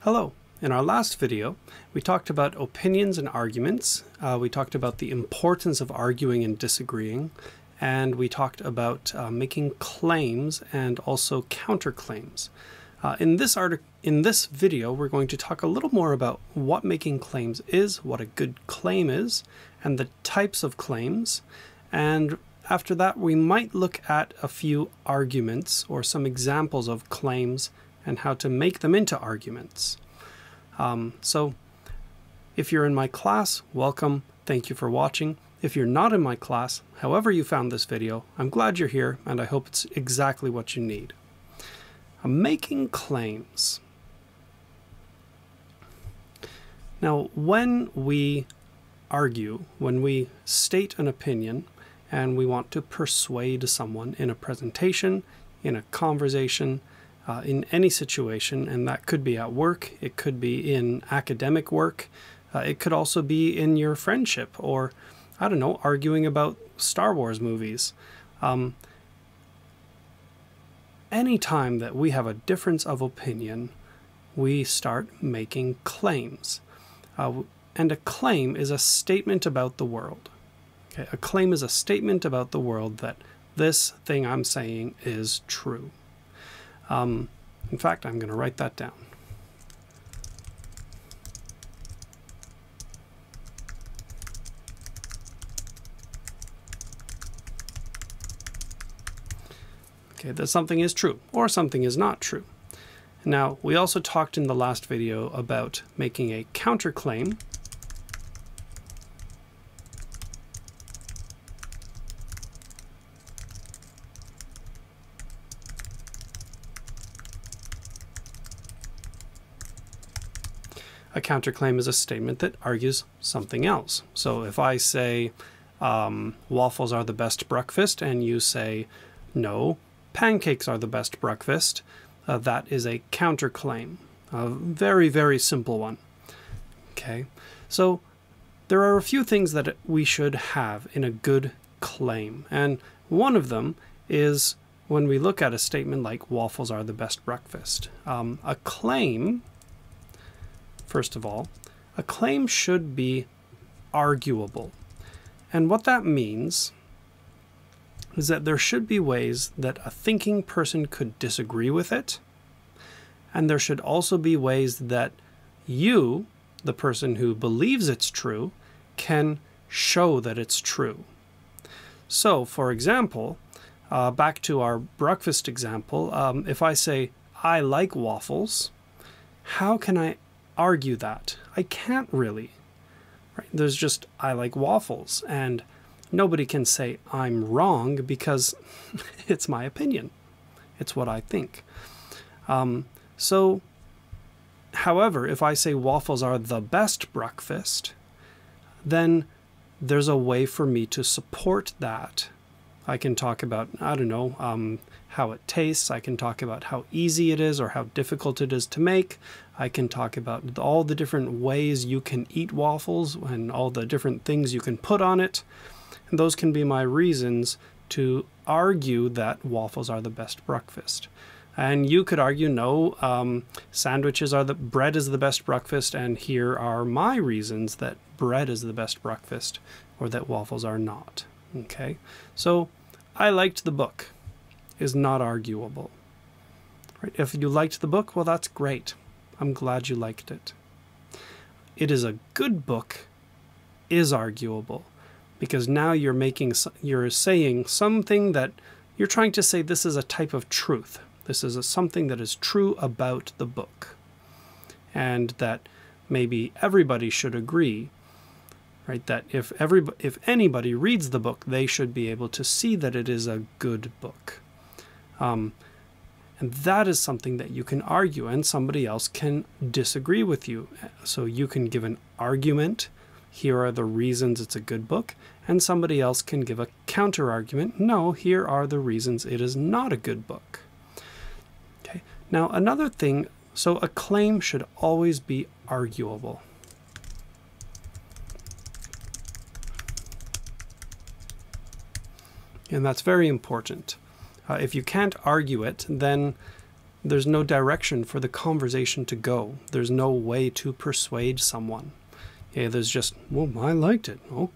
Hello. In our last video, we talked about opinions and arguments. We talked about the importance of arguing and disagreeing, and we talked about making claims and also counterclaims. In this video, we're going to talk a little more about what making claims is, what a good claim is, and the types of claims. And after that, we might look at a few arguments or some examples of claims and how to make them into arguments. So if you're in my class, welcome. Thank you for watching. If you're not in my class, however you found this video, I'm glad you're here and I hope it's exactly what you need. Making claims. Now, when we argue, when we state an opinion and we want to persuade someone in a presentation, in a conversation, in any situation, and that could be at work, it could be in academic work, it could also be in your friendship, or, I don't know, arguing about Star Wars movies. Anytime that we have a difference of opinion, we start making claims. And a claim is a statement about the world. Okay? A claim is a statement about the world that this thing I'm saying is true. In fact, I'm going to write that down. Okay, that something is true or something is not true. Now, we also talked in the last video about making a counterclaim. A counterclaim is a statement that argues something else. So if I say waffles are the best breakfast and you say no, pancakes are the best breakfast, that is a counterclaim. A very, very simple one. Okay, so there are a few things that we should have in a good claim. And one of them is when we look at a statement like waffles are the best breakfast. A claim, first of all, a claim should be arguable. And what that means is that there should be ways that a thinking person could disagree with it, and there should also be ways that you, the person who believes it's true, can show that it's true. So, for example, back to our breakfast example, if I say, I like waffles, how can I argue that? I can't really. Right? There's just, I like waffles, and nobody can say I'm wrong because it's my opinion. It's what I think. So, however, if I say waffles are the best breakfast, then there's a way for me to support that. I can talk about, I don't know, how it tastes. I can talk about how easy it is or how difficult it is to make. I can talk about all the different ways you can eat waffles and all the different things you can put on it. And those can be my reasons to argue that waffles are the best breakfast. And you could argue, no, bread is the best breakfast, and here are my reasons that bread is the best breakfast, or that waffles are not. Okay, so I liked the book is not arguable. Right? If you liked the book, well, that's great. I'm glad you liked it. It is a good book is arguable, because now you're saying something that you're trying to say this is a type of truth. This is something that is true about the book, and that maybe everybody should agree, right? That if anybody reads the book, they should be able to see that it is a good book. And that is something that you can argue, and somebody else can disagree with you. So you can give an argument. Here are the reasons it's a good book. And somebody else can give a counter argument. No, here are the reasons it is not a good book. Okay. Now, another thing, so a claim should always be arguable. And that's very important. If you can't argue it, then there's no direction for the conversation to go. There's no way to persuade someone. Yeah, there's just, well, I liked it. Oh,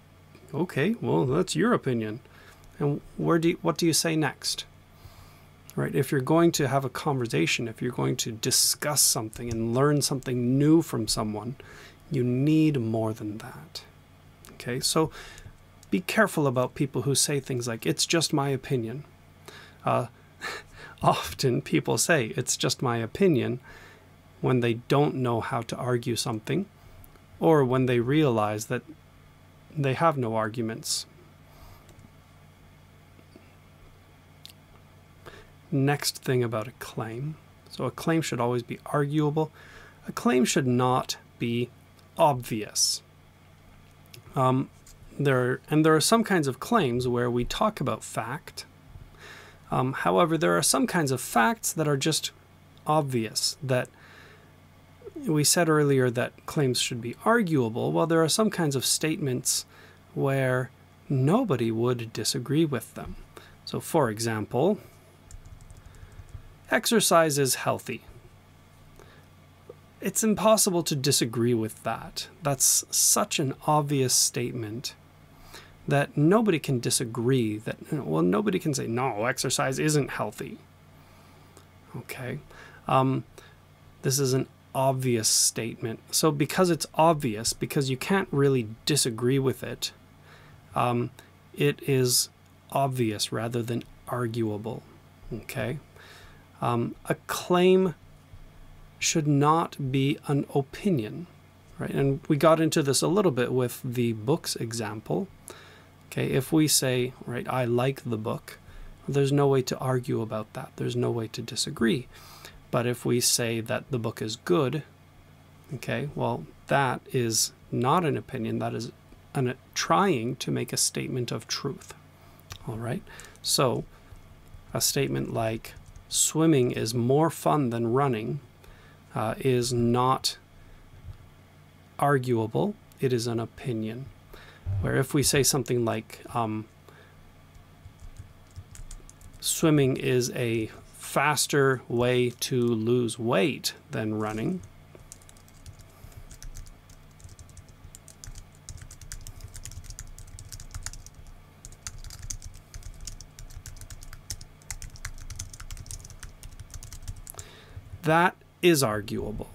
okay, well, that's your opinion. And what do you say next? Right? If you're going to have a conversation, if you're going to discuss something and learn something new from someone, you need more than that. Okay, so be careful about people who say things like, it's just my opinion. Often people say, it's just my opinion, when they don't know how to argue something, or when they realize that they have no arguments. Next thing about a claim. So a claim should always be arguable. A claim should not be obvious. There are some kinds of claims where we talk about fact. However, there are some kinds of facts that are just obvious. That we said earlier that claims should be arguable. Well, there are some kinds of statements where nobody would disagree with them. So, for example, exercise is healthy. It's impossible to disagree with that. That's such an obvious statement that nobody can disagree. Nobody can say, no, exercise isn't healthy. Okay. This is an obvious statement. So because it's obvious, because you can't really disagree with it, it is obvious rather than arguable. Okay. A claim should not be an opinion, right? And we got into this a little bit with the books example. Okay, if we say, right, I like the book, there's no way to argue about that. There's no way to disagree. But if we say that the book is good, okay, well, that is not an opinion. That is trying to make a statement of truth. All right, so a statement like swimming is more fun than running is not arguable. It is an opinion. Where if we say something like swimming is a faster way to lose weight than running, that is arguable.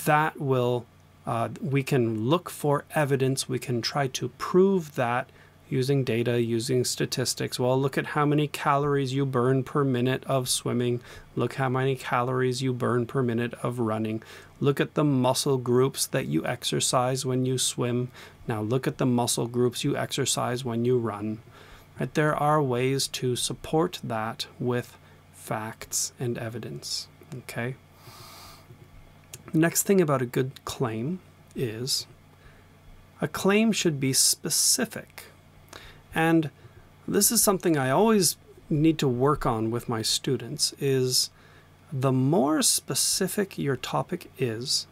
That will, we can look for evidence. We can try to prove that using data, using statistics. Well, look at how many calories you burn per minute of swimming. Look how many calories you burn per minute of running. Look at the muscle groups that you exercise when you swim. Now look at the muscle groups you exercise when you run. Right? There are ways to support that with facts and evidence. Okay. Next thing about a good claim is a claim should be specific. And this is something I always need to work on with my students, is the more specific your topic is,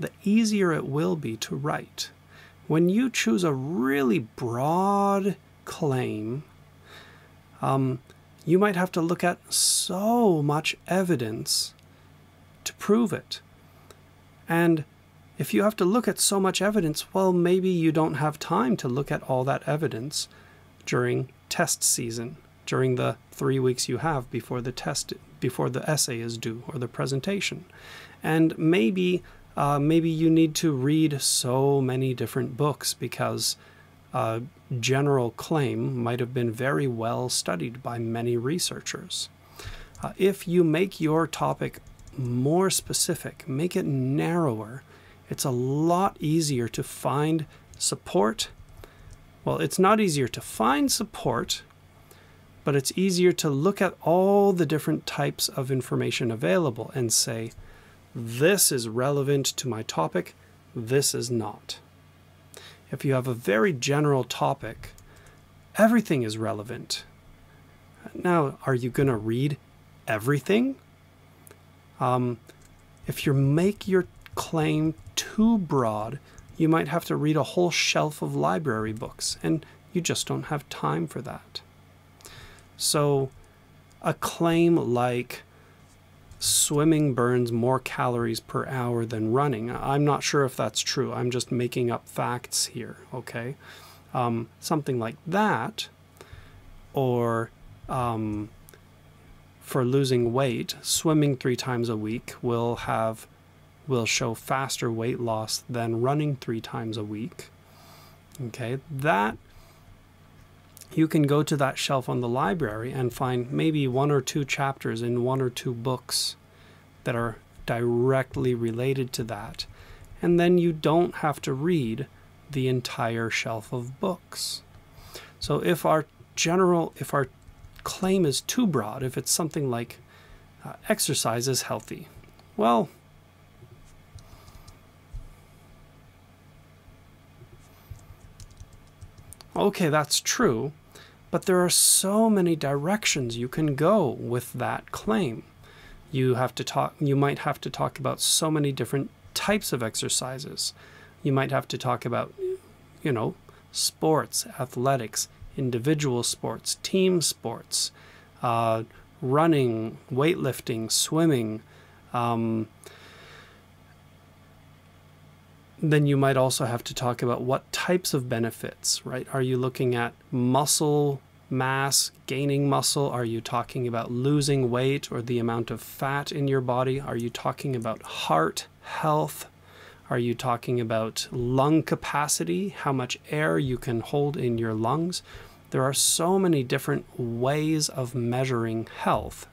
the easier it will be to write. When you choose a really broad claim, you might have to look at so much evidence to prove it. And if you have to look at so much evidence, well, maybe you don't have time to look at all that evidence during test season, during the 3 weeks you have before the essay is due or the presentation. And maybe you need to read so many different books because a general claim might have been very well studied by many researchers. If you make your topic more specific, make it narrower, it's a lot easier to find support. Well, it's not easier to find support, but it's easier to look at all the different types of information available and say, this is relevant to my topic, this is not. If you have a very general topic, everything is relevant. Now, are you going to read everything? If you make your claim too broad, you might have to read a whole shelf of library books, and you just don't have time for that. So a claim like swimming burns more calories per hour than running. I'm not sure if that's true. I'm just making up facts here, okay? Something like that. Or for losing weight, swimming 3 times a week will show faster weight loss than running 3 times a week. Okay, that you can go to that shelf on the library and find maybe 1 or 2 chapters in 1 or 2 books that are directly related to that. And then you don't have to read the entire shelf of books. So if our claim is too broad, if it's something like exercise is healthy, well, okay, that's true, but there are so many directions you can go with that claim. You might have to talk about so many different types of exercises. You might have to talk about, sports, athletics, individual sports, team sports, running, weightlifting, swimming. Then you might also have to talk about what types of benefits, right? Are you looking at muscle mass, gaining muscle? Are you talking about losing weight or the amount of fat in your body? Are you talking about heart health? Are you talking about lung capacity, how much air you can hold in your lungs? There are so many different ways of measuring health.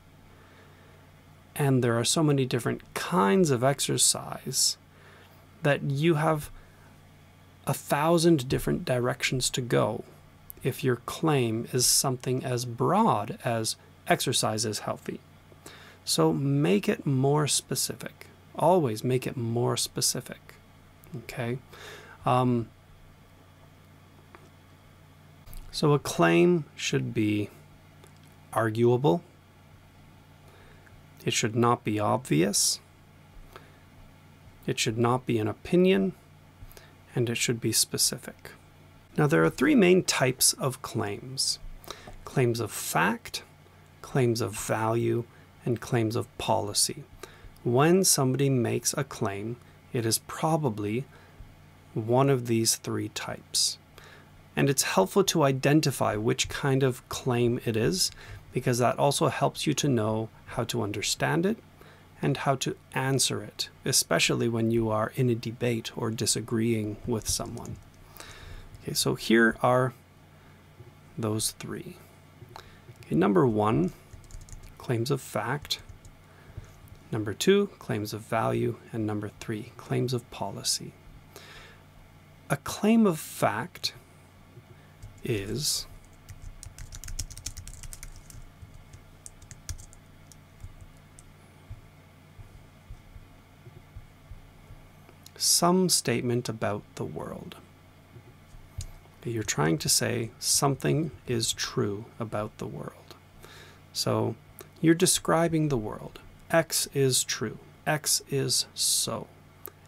And there are so many different kinds of exercise that you have 1,000 different directions to go if your claim is something as broad as exercise is healthy. So make it more specific. Always make it more specific. Okay? So a claim should be arguable. It should not be obvious. It should not be an opinion, and it should be specific. Now, there are 3 main types of claims: claims of fact, claims of value, and claims of policy. When somebody makes a claim, it is probably one of these 3 types. And it's helpful to identify which kind of claim it is, because that also helps you to know how to understand it and how to answer it, especially when you are in a debate or disagreeing with someone. Okay, so here are those 3. Okay, number 1, claims of fact. Number 2, claims of value. And number 3, claims of policy. A claim of fact is some statement about the world. You're trying to say something is true about the world. So you're describing the world. X is true. X is so.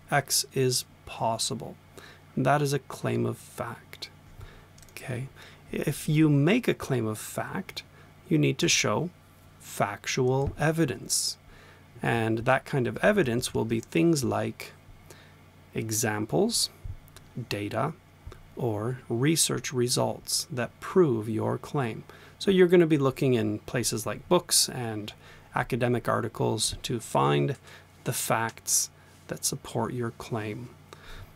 X is possible. That is a claim of fact. Okay? If you make a claim of fact, you need to show factual evidence. And that kind of evidence will be things like examples, data, or research results that prove your claim. So you're going to be looking in places like books and academic articles to find the facts that support your claim.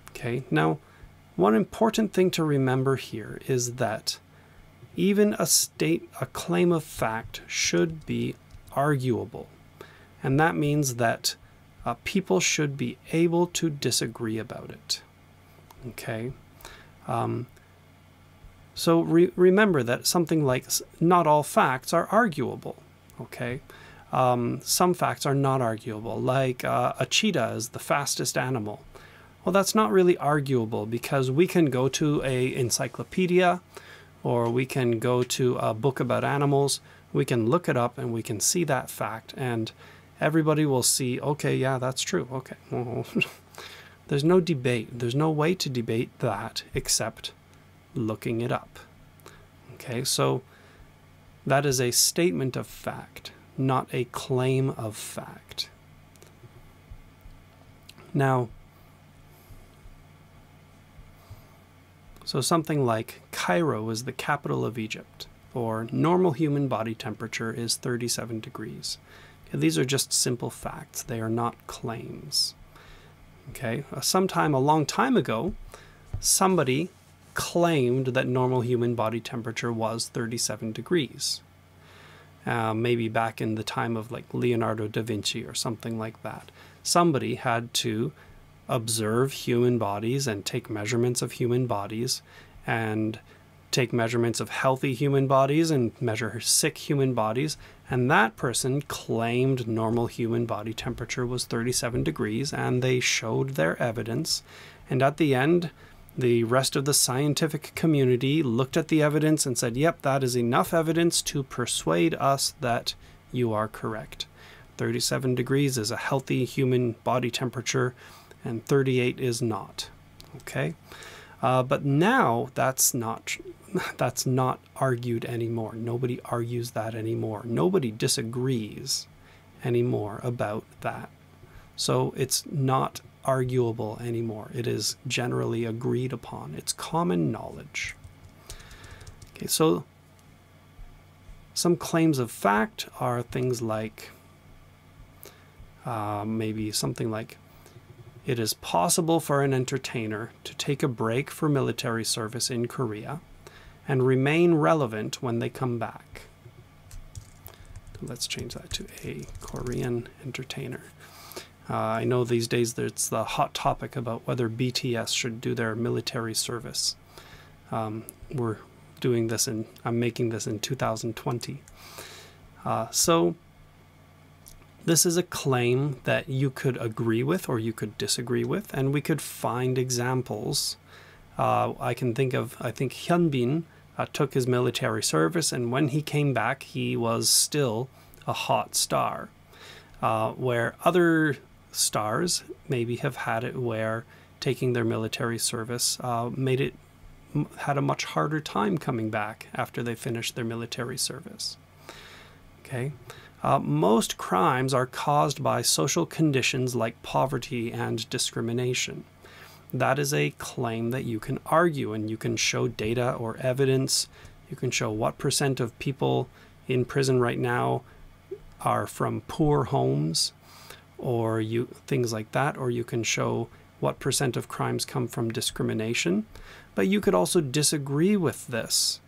Okay, now one important thing to remember here is that even a claim of fact should be arguable. And that means that people should be able to disagree about it. Okay? So remember that something like not all facts are arguable. Okay? Some facts are not arguable, like a cheetah is the fastest animal. Well, that's not really arguable because we can go to an encyclopedia or we can go to a book about animals. We can look it up and we can see that fact, and everybody will see, okay, yeah, that's true. Okay. There's no debate. There's no way to debate that except looking it up. Okay, so that is a statement of fact. not a claim of fact. Now, so something like Cairo is the capital of Egypt, or normal human body temperature is 37 degrees. Okay, these are just simple facts. They are not claims. Okay, sometime a long time ago, somebody claimed that normal human body temperature was 37 degrees. Maybe back in the time of like Leonardo da Vinci or something like that. Somebody had to observe human bodies and take measurements of human bodies and take measurements of healthy human bodies and measure sick human bodies, and that person claimed normal human body temperature was 37 degrees, and they showed their evidence, and at the end the rest of the scientific community looked at the evidence and said, yep, that is enough evidence to persuade us that you are correct. 37 degrees is a healthy human body temperature, and 38 is not. Okay? But now that's not argued anymore. Nobody argues that anymore. Nobody disagrees anymore about that. So it's not arguable anymore. It is generally agreed upon. It's common knowledge. Okay, so some claims of fact are things like maybe something like, it is possible for an entertainer to take a break for military service in Korea and remain relevant when they come back. Let's change that to a Korean entertainer. I know these days it's the hot topic about whether BTS should do their military service. We're doing this I'm making this in 2020. So this is a claim that you could agree with or you could disagree with, and we could find examples. I think Hyunbin took his military service, and when he came back, he was still a hot star. Where other stars maybe have had it where taking their military service had a much harder time coming back after they finished their military service. Okay. Most crimes are caused by social conditions like poverty and discrimination. That is a claim that you can argue, and you can show data or evidence. You can show what % of people in prison right now are from poor homes, or things like that, or you can show what % of crimes come from discrimination. But you could also disagree with this.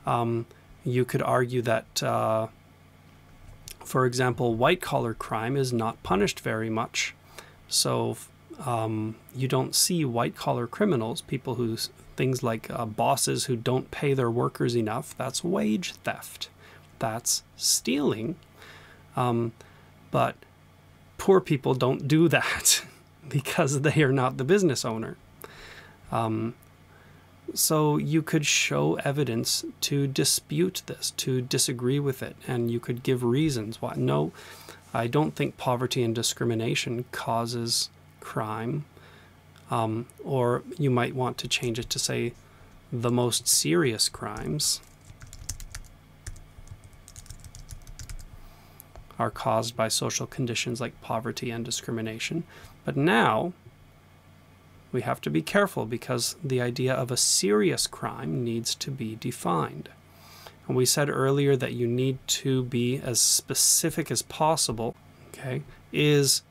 You could argue that for example, white-collar crime is not punished very much. So you don't see white-collar criminals, people who, things like bosses who don't pay their workers enough. That's wage theft. That's stealing. But poor people don't do that because they are not the business owner. So you could show evidence to dispute this, to disagree with it, and you could give reasons why. No, I don't think poverty and discrimination causes crime. Or you might want to change it to say the most serious crimes are caused by social conditions like poverty and discrimination. But now we have to be careful because the idea of a serious crime needs to be defined. And we said earlier that you need to be as specific as possible. Okay, is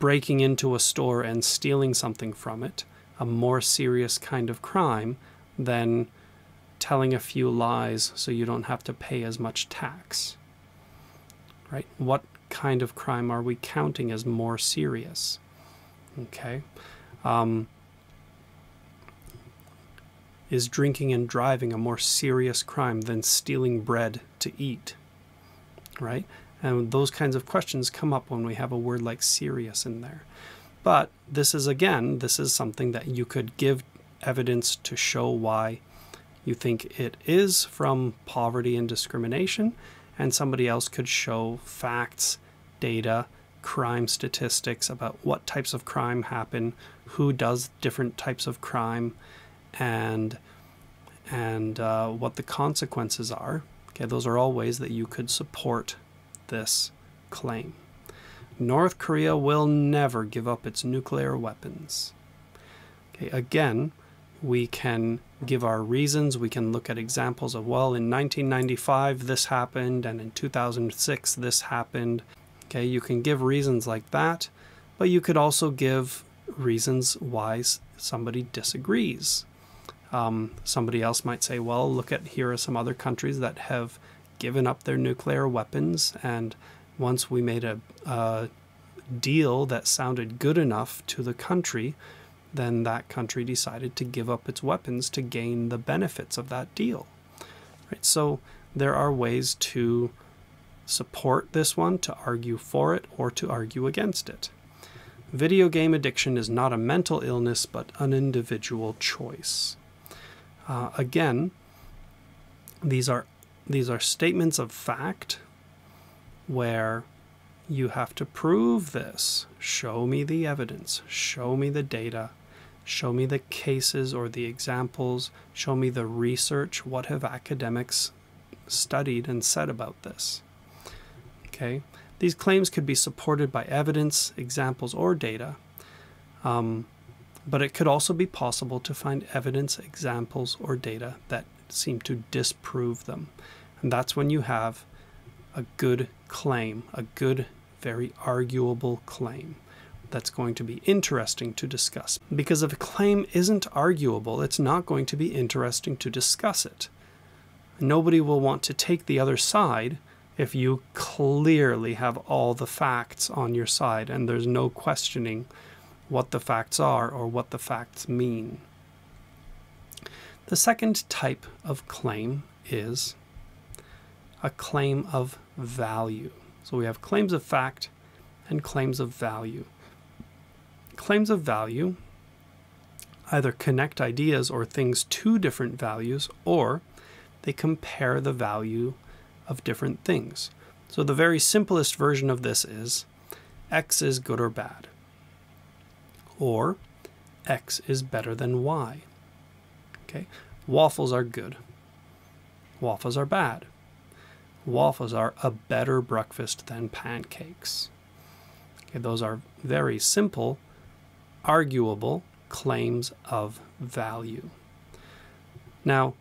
breaking into a store and stealing something from it a more serious kind of crime than telling a few lies so you don't have to pay as much tax? Right? What kind of crime are we counting as more serious? Okay. Is drinking and driving a more serious crime than stealing bread to eat? Right? And those kinds of questions come up when we have a word like serious in there. But this is, again, this is something that you could give evidence to show why you think it is from poverty and discrimination, and somebody else could show facts, data, crime statistics about what types of crime happen, who does different types of crime, and what the consequences are. Okay, those are all ways that you could support this claim. North Korea will never give up its nuclear weapons. Okay, again, we can give our reasons. We can look at examples of, well, in 1995 this happened, and in 2006 this happened. Okay, you can give reasons like that, but you could also give reasons why somebody disagrees. Somebody else might say, well, look at, here are some other countries that have given up their nuclear weapons, and once we made a deal that sounded good enough to the country, then that country decided to give up its weapons to gain the benefits of that deal. Right? So there are ways to support this one, to argue for it, or to argue against it. Video game addiction is not a mental illness, but an individual choice. Again, these are statements of fact where you have to prove this. Show me the evidence. Show me the data. Show me the cases or the examples. Show me the research. What have academics studied and said about this? Okay. These claims could be supported by evidence, examples, or data. But it could also be possible to find evidence, examples, or data that seem to disprove them. And that's when you have a good claim, a good, very arguable claim that's going to be interesting to discuss. Because if a claim isn't arguable, it's not going to be interesting to discuss it. Nobody will want to take the other side if you clearly have all the facts on your side and there's no questioning what the facts are or what the facts mean. The second type of claim is a claim of value. So we have claims of fact and claims of value. Claims of value either connect ideas or things to different values, or they compare the value of different things. So the very simplest version of this is X is good or bad, or X is better than Y. Okay, waffles are good. Waffles are bad. Waffles are a better breakfast than pancakes. Okay, those are very simple, arguable claims of value. Now,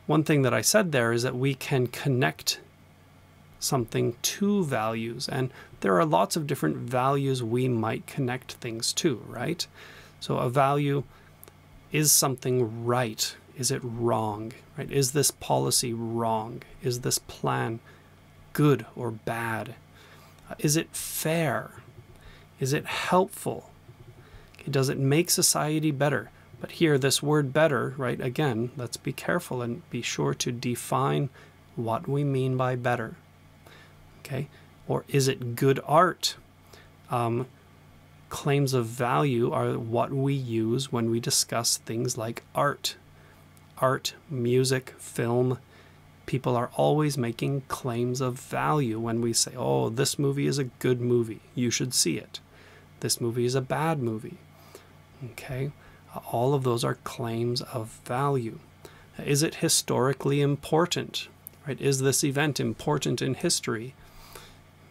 one thing that I said there is that we can connect something to values, and there are lots of different values we might connect things to, right? So a value, is something right? Is it wrong? Right? Is this policy wrong? Is this plan good or bad? Is it fair? Is it helpful? Okay, does it make society better? But here, this word better, right? Again, let's be careful and be sure to define what we mean by better. Okay? Or is it good art? Claims of value are what we use when we discuss things like art. Art, music, film. People are always making claims of value when we say, oh, this movie is a good movie. You should see it. This movie is a bad movie. Okay? All of those are claims of value. Is it historically important? Right? Is this event important in history?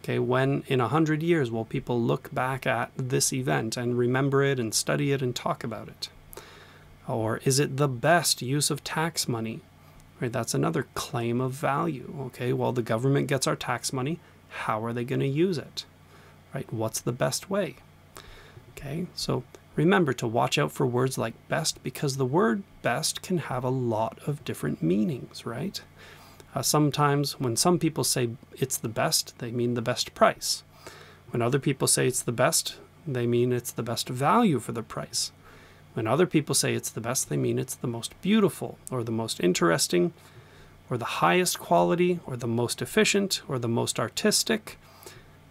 Okay, when in 100 years will people look back at this event and remember it and study it and talk about it? Or is it the best use of tax money? Right, that's another claim of value. Okay, well, the government gets our tax money. How are they going to use it? Right, what's the best way? Okay, so remember to watch out for words like best, because the word best can have a lot of different meanings, right? Sometimes when some people say it's the best, they mean the best price. When other people say it's the best, they mean it's the best value for the price. When other people say it's the best, they mean it's the most beautiful, or the most interesting, or the highest quality, or the most efficient, or the most artistic.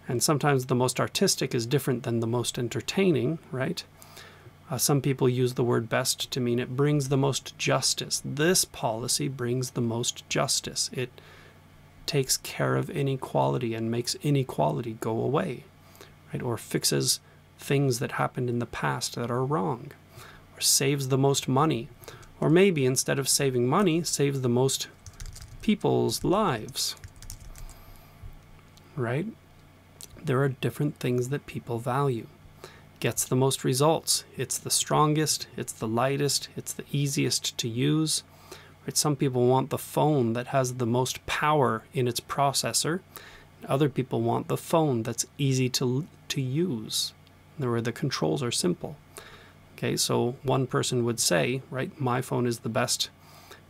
And sometimes the most artistic is different than the most entertaining, right? Some people use the word best to mean it brings the most justice. This policy brings the most justice. It takes care of inequality and makes inequality go away, right? Or fixes things that happened in the past that are wrong, or saves the most money, or maybe instead of saving money, saves the most people's lives, right? There are different things that people value. Gets the most results. It's the strongest, it's the lightest, it's the easiest to use. Right? Some people want the phone that has the most power in its processor. Other people want the phone that's easy to use, where the controls are simple. Okay, so one person would say, right, my phone is the best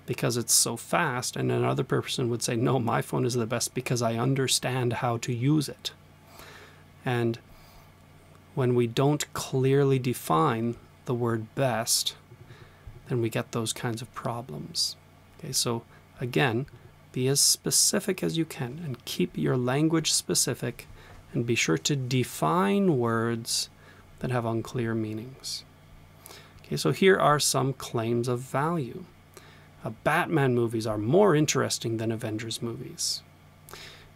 because it's so fast, and another person would say, no, my phone is the best because I understand how to use it. And when we don't clearly define the word best, then we get those kinds of problems. Okay, so again, be as specific as you can and keep your language specific, and be sure to define words that have unclear meanings. Okay, so here are some claims of value. Batman movies are more interesting than Avengers movies.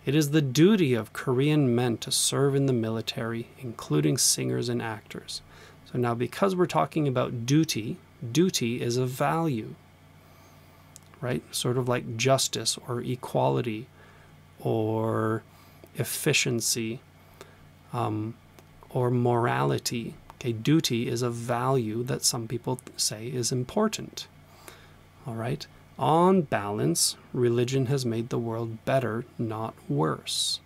It is the duty of Korean men to serve in the military, including singers and actors. So now, because we're talking about duty, duty is a value, right? Sort of like justice or equality or efficiency or morality. Okay, duty is a value that some people say is important. All right. On balance, religion has made the world better, not worse.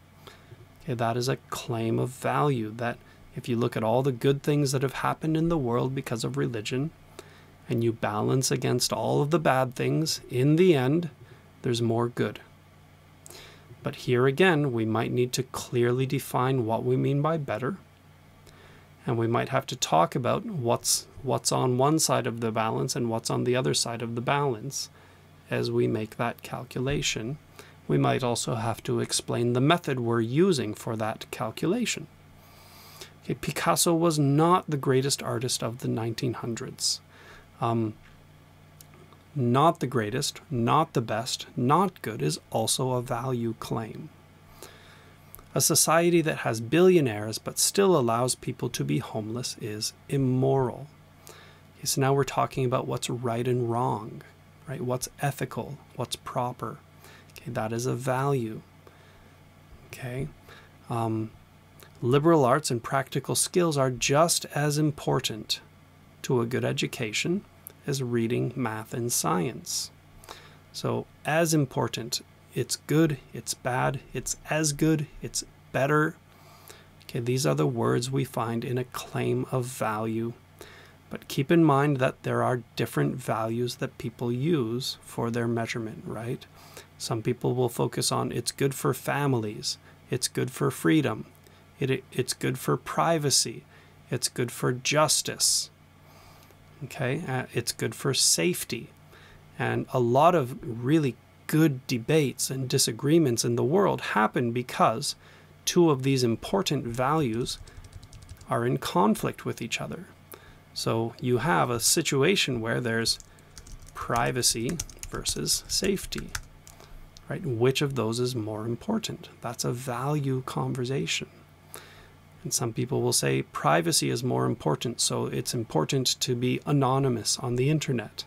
Okay, that is a claim of value, that if you look at all the good things that have happened in the world because of religion, and you balance against all of the bad things, in the end, there's more good. But here again, we might need to clearly define what we mean by better. And we might have to talk about what's on one side of the balance and what's on the other side of the balance as we make that calculation. We might also have to explain the method we're using for that calculation. Okay, Picasso was not the greatest artist of the 1900s. Not the greatest, not the best, not good is also a value claim. A society that has billionaires but still allows people to be homeless is immoral. Okay, so now we're talking about what's right and wrong, right? What's ethical, what's proper. Okay, that is a value. Okay, liberal arts and practical skills are just as important to a good education as reading, math, and science. So as important. It's good, it's bad, it's as good, it's better. Okay, these are the words we find in a claim of value. But keep in mind that there are different values that people use for their measurement, right? Some people will focus on it's good for families, it's good for freedom, it's good for privacy, it's good for justice, okay? It's good for safety. And a lot of really good debates and disagreements in the world happen because two of these important values are in conflict with each other. So you have a situation where there's privacy versus safety, right? Which of those is more important? That's a value conversation. And some people will say privacy is more important, so it's important to be anonymous on the internet.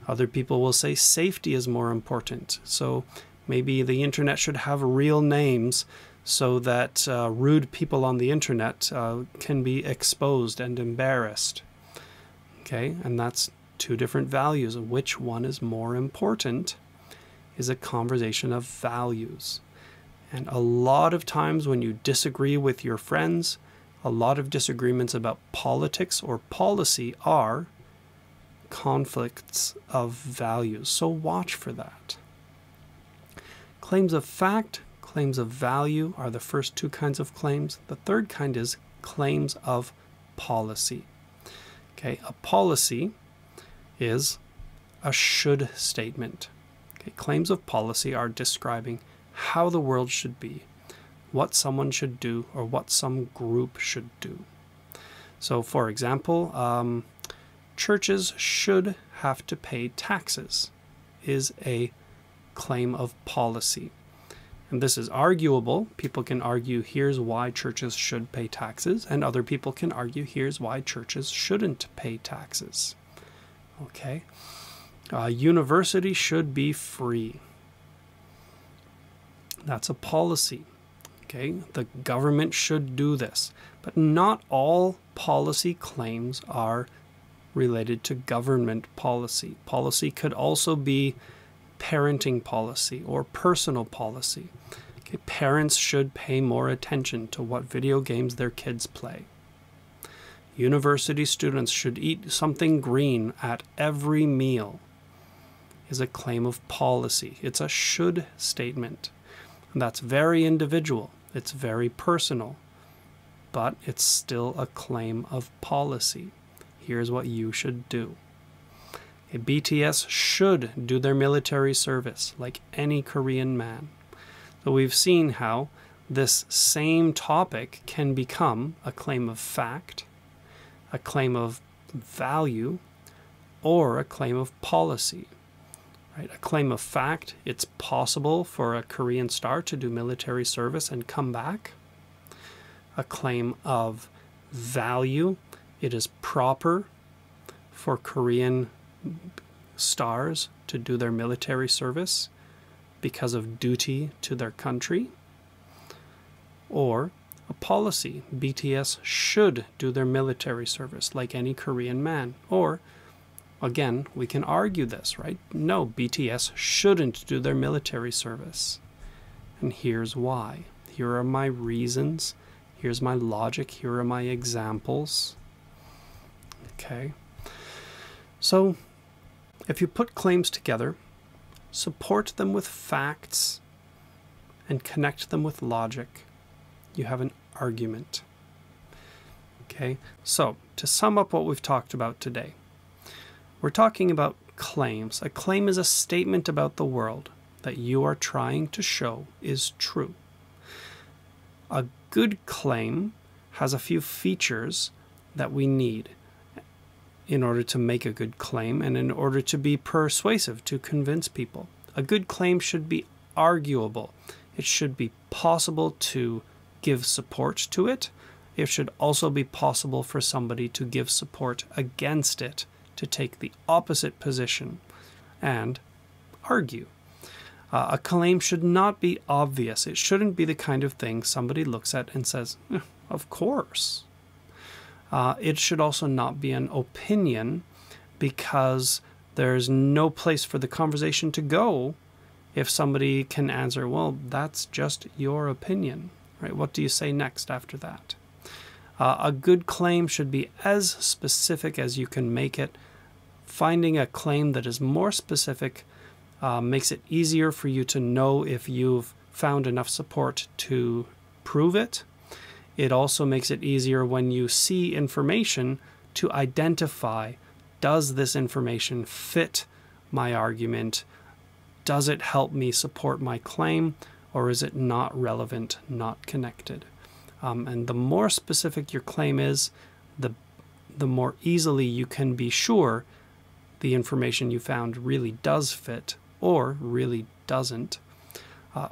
Other people will say safety is more important, so maybe the internet should have real names so that rude people on the internet can be exposed and embarrassed. Okay, and that's two different values. Which one is more important is a conversation of values. And a lot of times when you disagree with your friends, a lot of disagreements about politics or policy are conflicts of values. So watch for that. Claims of fact, claims of value are the first two kinds of claims. The third kind is claims of policy. Okay, a policy is a should statement. Okay, claims of policy are describing how the world should be, what someone should do, or what some group should do. So, for example, churches should have to pay taxes is a claim of policy. And this is arguable. People can argue here's why churches should pay taxes, and other people can argue here's why churches shouldn't pay taxes. Okay. University should be free. That's a policy. Okay, the government should do this, but not all policy claims are related to government policy. Policy could also be parenting policy or personal policy. Okay, parents should pay more attention to what video games their kids play. University students should eat something green at every meal is a claim of policy. It's a should statement. And that's very individual. It's very personal. But it's still a claim of policy. Here's what you should do. A BTS should do their military service like any Korean man. So we've seen how this same topic can become a claim of fact, a claim of value, or a claim of policy. Right? A claim of fact, it's possible for a Korean star to do military service and come back. A claim of value, it is proper for Korean stars to do their military service because of duty to their country. Or a policy, BTS should do their military service like any Korean man. Or, again, we can argue this, right? No, BTS shouldn't do their military service. And here's why. Here are my reasons. Here's my logic. Here are my examples. Okay. So, if you put claims together, support them with facts, and connect them with logic, you have an argument. Okay, so to sum up what we've talked about today, we're talking about claims. A claim is a statement about the world that you are trying to show is true. A good claim has a few features that we need in order to make a good claim and in order to be persuasive, to convince people. A good claim should be arguable. It should be possible to give support to it. It should also be possible for somebody to give support against it, to take the opposite position and argue. A claim should not be obvious. It shouldn't be the kind of thing somebody looks at and says, of course. It should also not be an opinion, because there's no place for the conversation to go if somebody can answer, well, that's just your opinion. Right? What do you say next after that? A good claim should be as specific as you can make it. Finding a claim that is more specific makes it easier for you to know if you've found enough support to prove it. It also makes it easier when you see information to identify, does this information fit my argument? Does it help me support my claim? Or is it not relevant, not connected? And the more specific your claim is, the more easily you can be sure the information you found really does fit or really doesn't.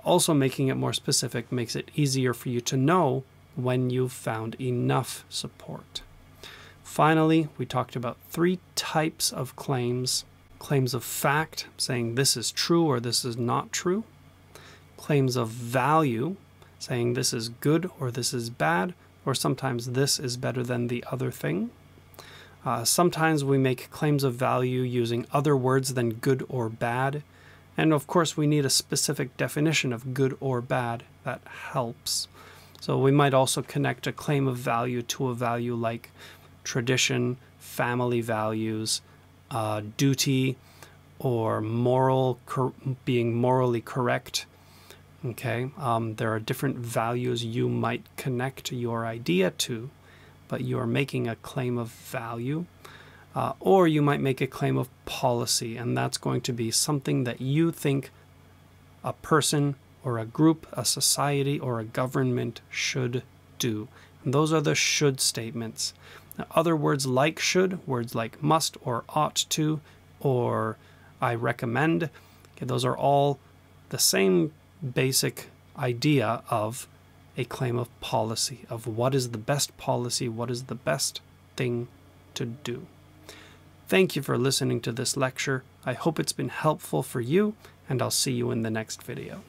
Also, making it more specific makes it easier for you to know when you've found enough support. Finally, we talked about 3 types of claims. Claims of fact, saying this is true or this is not true. Claims of value, saying this is good or this is bad, or sometimes this is better than the other thing. Sometimes we make claims of value using other words than good or bad. And of course, we need a specific definition of good or bad. That helps. So we might also connect a claim of value to a value like tradition, family values, duty, or being morally correct. Okay, there are different values you might connect your idea to, but you are making a claim of value. Or you might make a claim of policy, and that's going to be something that you think a person or a group, a society, or a government should do. And those are the should statements. Now, other words like should, words like must or ought to, or I recommend, okay, those are all the same basic idea of a claim of policy, of what is the best policy, what is the best thing to do. Thank you for listening to this lecture. I hope it's been helpful for you, and I'll see you in the next video.